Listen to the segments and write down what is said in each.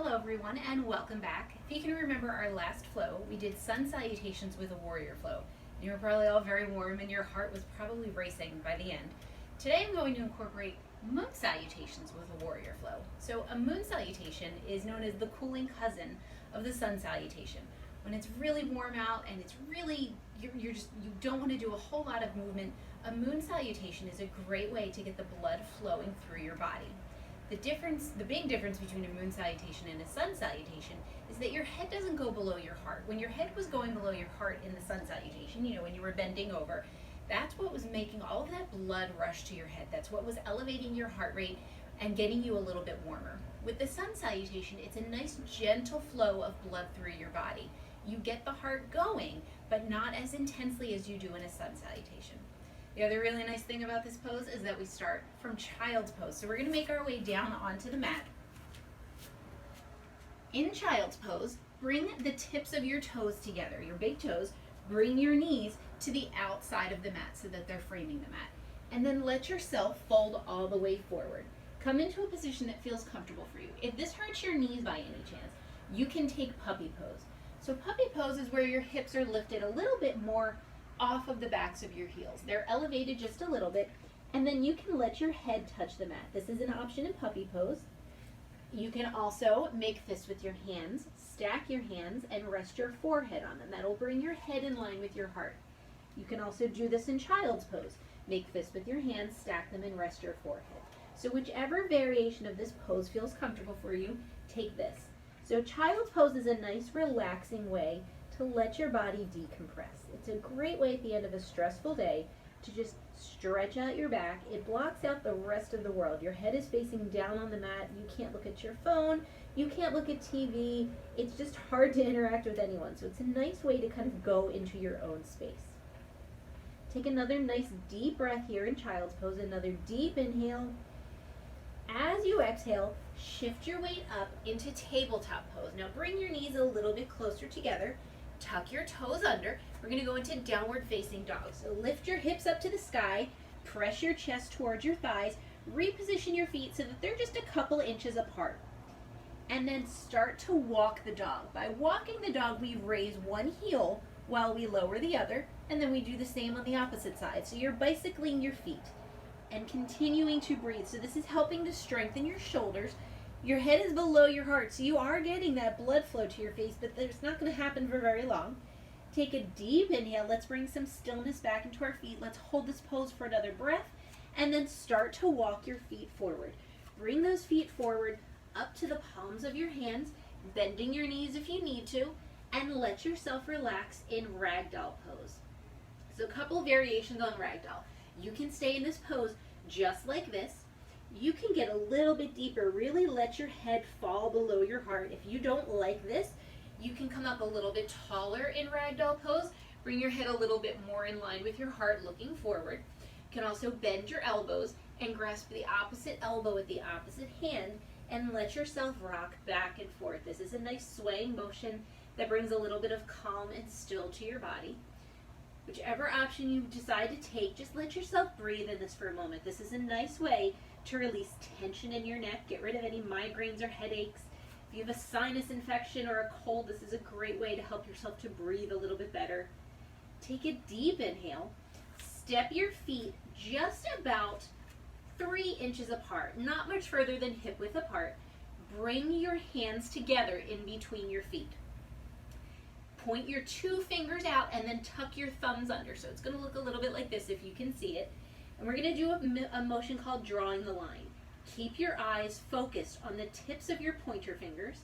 Hello everyone and welcome back. If you can remember our last flow, we did Sun Salutations with a warrior flow. You were probably all very warm and your heart was probably racing by the end. Today I'm going to incorporate Moon Salutations with a warrior flow. So a Moon Salutation is known as the cooling cousin of the Sun Salutation. When it's really warm out and it's really, you don't want to do a whole lot of movement, a Moon Salutation is a great way to get the blood flowing through your body. The big difference between a moon salutation and a sun salutation is that your head doesn't go below your heart. When your head was going below your heart in the sun salutation, when you were bending over, that's what was making all of that blood rush to your head. That's what was elevating your heart rate and getting you a little bit warmer. With the sun salutation, it's a nice gentle flow of blood through your body. You get the heart going, but not as intensely as you do in a sun salutation. The other really nice thing about this pose is that we start from child's pose. So we're going to make our way down onto the mat. In child's pose, bring the tips of your toes together, your big toes. Bring your knees to the outside of the mat so that they're framing the mat. And then let yourself fold all the way forward. Come into a position that feels comfortable for you. If this hurts your knees by any chance, you can take puppy pose. So puppy pose is where your hips are lifted a little bit more off of the backs of your heels. They're elevated just a little bit, and then you can let your head touch the mat. This is an option in puppy pose. You can also make fists with your hands, stack your hands, and rest your forehead on them. That'll bring your head in line with your heart. You can also do this in child's pose. Make fists with your hands, stack them, and rest your forehead. So whichever variation of this pose feels comfortable for you, take this. So child's pose is a nice relaxing way to let your body decompress. It's a great way at the end of a stressful day to just stretch out your back. It blocks out the rest of the world. Your head is facing down on the mat. You can't look at your phone. You can't look at TV. It's just hard to interact with anyone. So it's a nice way to kind of go into your own space. Take another nice deep breath here in child's pose. Another deep inhale. As you exhale, shift your weight up into tabletop pose. Now bring your knees a little bit closer together. Tuck your toes under. We're going to go into downward facing dog. So lift your hips up to the sky, press your chest towards your thighs, reposition your feet so that they're just a couple inches apart. And then start to walk the dog. By walking the dog, we raise one heel while we lower the other, and then we do the same on the opposite side. So you're bicycling your feet and continuing to breathe. So this is helping to strengthen your shoulders. Your head is below your heart, so you are getting that blood flow to your face, but it's not going to happen for very long. Take a deep inhale. Let's bring some stillness back into our feet. Let's hold this pose for another breath, and then start to walk your feet forward. Bring those feet forward up to the palms of your hands, bending your knees if you need to, and let yourself relax in ragdoll pose. So a couple variations on ragdoll. You can stay in this pose just like this. You can get a little bit deeper, really let your head fall below your heart. If you don't like this, you can come up a little bit taller in ragdoll pose. Bring your head a little bit more in line with your heart, looking forward. You can also bend your elbows and grasp the opposite elbow with the opposite hand and let yourself rock back and forth. This is a nice swaying motion that brings a little bit of calm and still to your body. Whichever option you decide to take, just let yourself breathe in this for a moment. This is a nice way to release tension in your neck, get rid of any migraines or headaches. If you have a sinus infection or a cold, this is a great way to help yourself to breathe a little bit better. Take a deep inhale. Step your feet just about 3 inches apart, not much further than hip width apart. Bring your hands together in between your feet. Point your 2 fingers out and then tuck your thumbs under. So it's going to look a little bit like this if you can see it. And we're going to do a motion called drawing the line. Keep your eyes focused on the tips of your pointer fingers.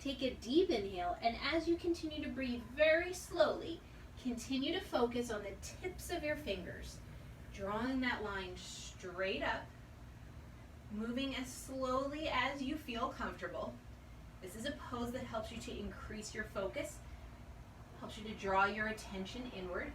Take a deep inhale, and as you continue to breathe very slowly, continue to focus on the tips of your fingers, drawing that line straight up, moving as slowly as you feel comfortable. This is a pose that helps you to increase your focus, helps you to draw your attention inward.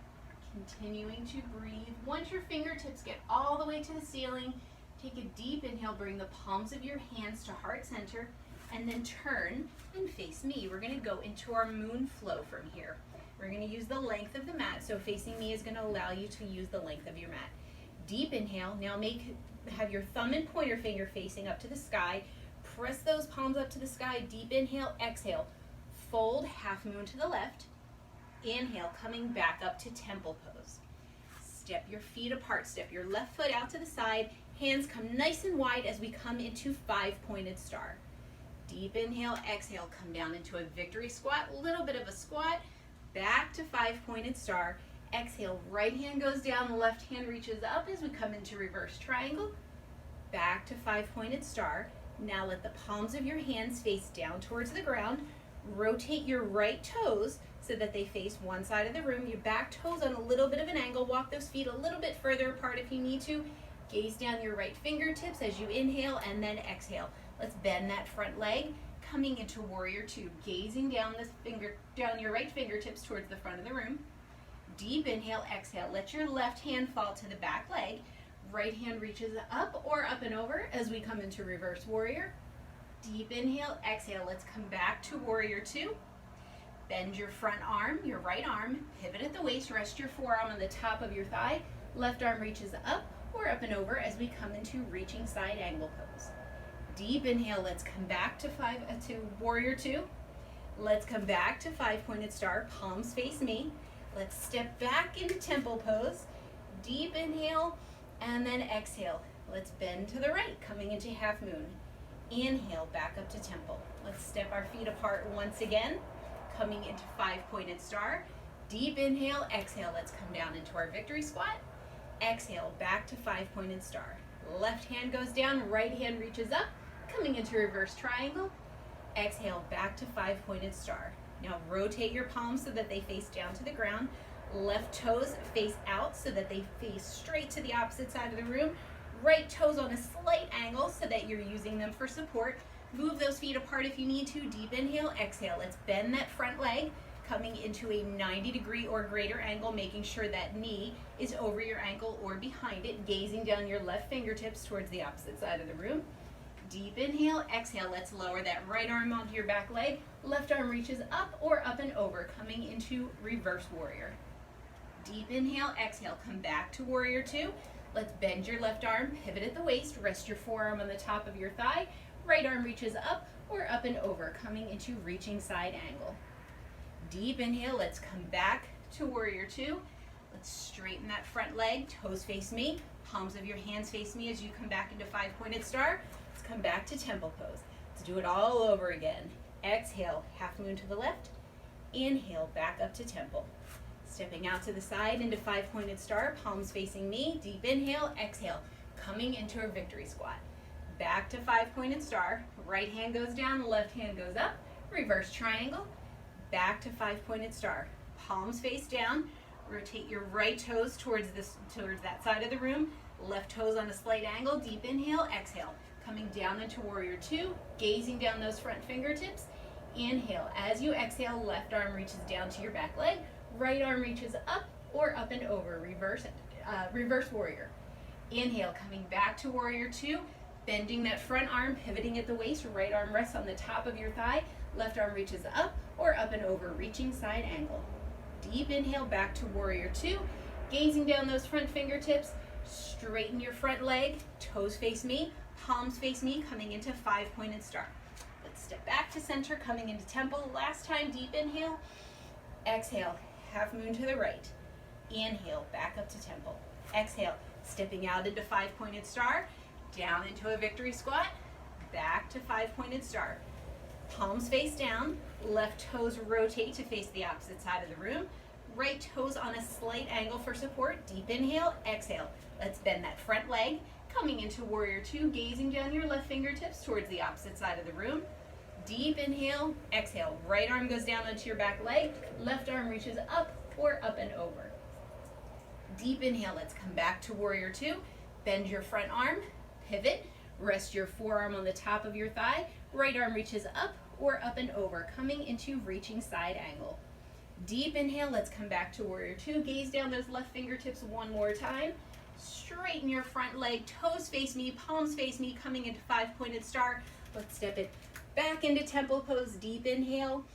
Continuing to breathe. Once your fingertips get all the way to the ceiling, take a deep inhale, bring the palms of your hands to heart center, and then turn and face me. We're going to go into our moon flow from here. We're going to use the length of the mat, so facing me is going to allow you to use the length of your mat. Deep inhale. Now have your thumb and pointer finger facing up to the sky. press those palms up to the sky. Deep inhale, exhale. Fold, half moon to the left. Inhale, coming back up to temple pose. Step your feet apart. Step your left foot out to the side. Hands come nice and wide as we come into 5-pointed star. Deep inhale, exhale, come down into a victory squat. A little bit of a squat. Back to 5-pointed star. Exhale, right hand goes down, left hand reaches up as we come into reverse triangle. Back to 5-pointed star. Now let the palms of your hands face down towards the ground. Rotate your right toes so that they face one side of the room. Your back toes on a little bit of an angle. Walk those feet a little bit further apart if you need to. Gaze down your right fingertips as you inhale and then exhale. Let's bend that front leg. Coming into warrior two. Gazing down down your right fingertips towards the front of the room. Deep inhale, exhale. Let your left hand fall to the back leg. Right hand reaches up or up and over as we come into reverse warrior. Deep inhale, exhale. Let's come back to warrior two. Bend your front arm, your right arm, pivot at the waist, rest your forearm on the top of your thigh. Left arm reaches up or up and over as we come into reaching side angle pose. Deep inhale, let's come back to warrior two. Let's come back to 5-pointed star, palms face me. Let's step back into temple pose. Deep inhale and then exhale. Let's bend to the right, coming into half moon. Inhale, back up to temple. Let's step our feet apart once again, coming into 5-pointed star. Deep inhale, exhale. Let's come down into our victory squat. Exhale, back to 5-pointed star. Left hand goes down, right hand reaches up, coming into reverse triangle. Exhale, back to 5-pointed star. Now rotate your palms so that they face down to the ground. Left toes face out so that they face straight to the opposite side of the room. Right toes on a slight angle so that you're using them for support. Move those feet apart if you need to. Deep inhale, exhale. Let's bend that front leg, coming into a 90-degree or greater angle, making sure that knee is over your ankle or behind it, gazing down your left fingertips towards the opposite side of the room. Deep inhale, exhale. Let's lower that right arm onto your back leg. Left arm reaches up or up and over, coming into reverse warrior. Deep inhale, exhale. Come back to warrior two. Let's bend your left arm, pivot at the waist, rest your forearm on the top of your thigh. Right arm reaches up or up and over, coming into reaching side angle. Deep inhale, let's come back to warrior two. Let's straighten that front leg, toes face me, palms of your hands face me as you come back into 5-pointed star. Let's come back to temple pose. Let's do it all over again. Exhale, half moon to the left. Inhale, back up to temple. Stepping out to the side into 5-pointed star, palms facing me. Deep inhale, exhale, coming into a victory squat. Back to 5-pointed star, right hand goes down, left hand goes up, reverse triangle. Back to 5-pointed star, palms face down. Rotate your right toes towards that side of the room. Left toes on a slight angle. Deep inhale, exhale, coming down into warrior two, gazing down those front fingertips. Inhale, as you exhale, left arm reaches down to your back leg. Right arm reaches up or up and over, reverse warrior. Inhale, coming back to warrior two, bending that front arm, pivoting at the waist. Right arm rests on the top of your thigh. Left arm reaches up or up and over, reaching side angle. Deep inhale, back to warrior two, gazing down those front fingertips. Straighten your front leg, toes face me, palms face me, coming into 5-pointed star. Let's step back to center, coming into temple. Last time, deep inhale, exhale, half moon to the right. Inhale, back up to temple. Exhale, stepping out into 5-pointed star, down into a victory squat, back to 5-pointed star. Palms face down, left toes rotate to face the opposite side of the room. Right toes on a slight angle for support. Deep inhale, exhale. Let's bend that front leg, coming into warrior two, gazing down your left fingertips towards the opposite side of the room. Deep inhale, exhale. Right arm goes down onto your back leg. Left arm reaches up or up and over. Deep inhale, let's come back to warrior two. Bend your front arm, pivot, rest your forearm on the top of your thigh. Right arm reaches up or up and over, coming into reaching side angle. Deep inhale, let's come back to warrior two. Gaze down those left fingertips one more time. Straighten your front leg, toes face me, palms face me, coming into 5-pointed star. Let's step it back into temple pose. Deep inhale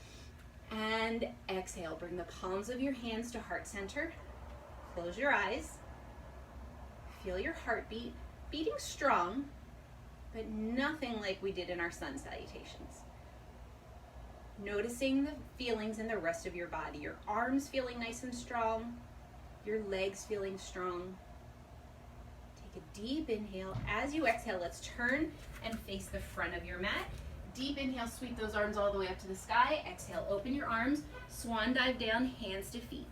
and exhale. Bring the palms of your hands to heart center. Close your eyes. Feel your heartbeat beating strong. but nothing like we did in our sun salutations. Noticing the feelings in the rest of your body, your arms feeling nice and strong, your legs feeling strong. Take a deep inhale. As you exhale, let's turn and face the front of your mat. Deep inhale, sweep those arms all the way up to the sky. Exhale, open your arms, swan dive down, hands to feet.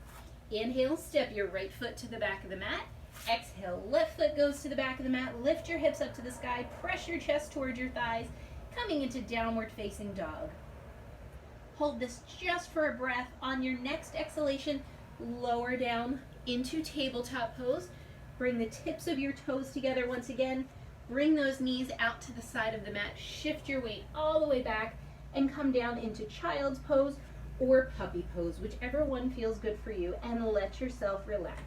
Inhale, step your right foot to the back of the mat. Exhale, left foot goes to the back of the mat. Lift your hips up to the sky. Press your chest towards your thighs, coming into downward facing dog. Hold this just for a breath. On your next exhalation, lower down into tabletop pose. Bring the tips of your toes together once again. Bring those knees out to the side of the mat. Shift your weight all the way back and come down into child's pose or puppy pose, whichever one feels good for you, and let yourself relax.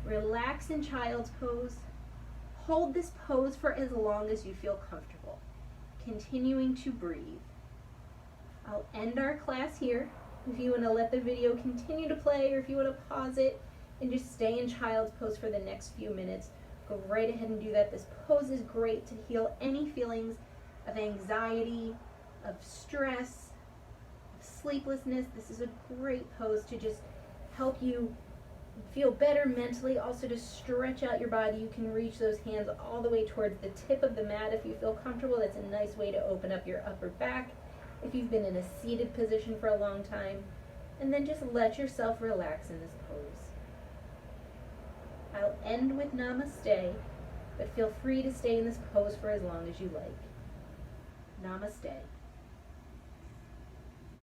Relax in child's pose. Hold this pose for as long as you feel comfortable, continuing to breathe. I'll end our class here. If you want to let the video continue to play, or if you want to pause it and just stay in child's pose for the next few minutes, go right ahead and do that. This pose is great to heal any feelings of anxiety, of stress, of sleeplessness. This is a great pose to just help you feel better mentally, also to stretch out your body. You can reach those hands all the way towards the tip of the mat if you feel comfortable. That's a nice way to open up your upper back if you've been in a seated position for a long time. And then just let yourself relax in this pose. I'll end with namaste, but feel free to stay in this pose for as long as you like. Namaste.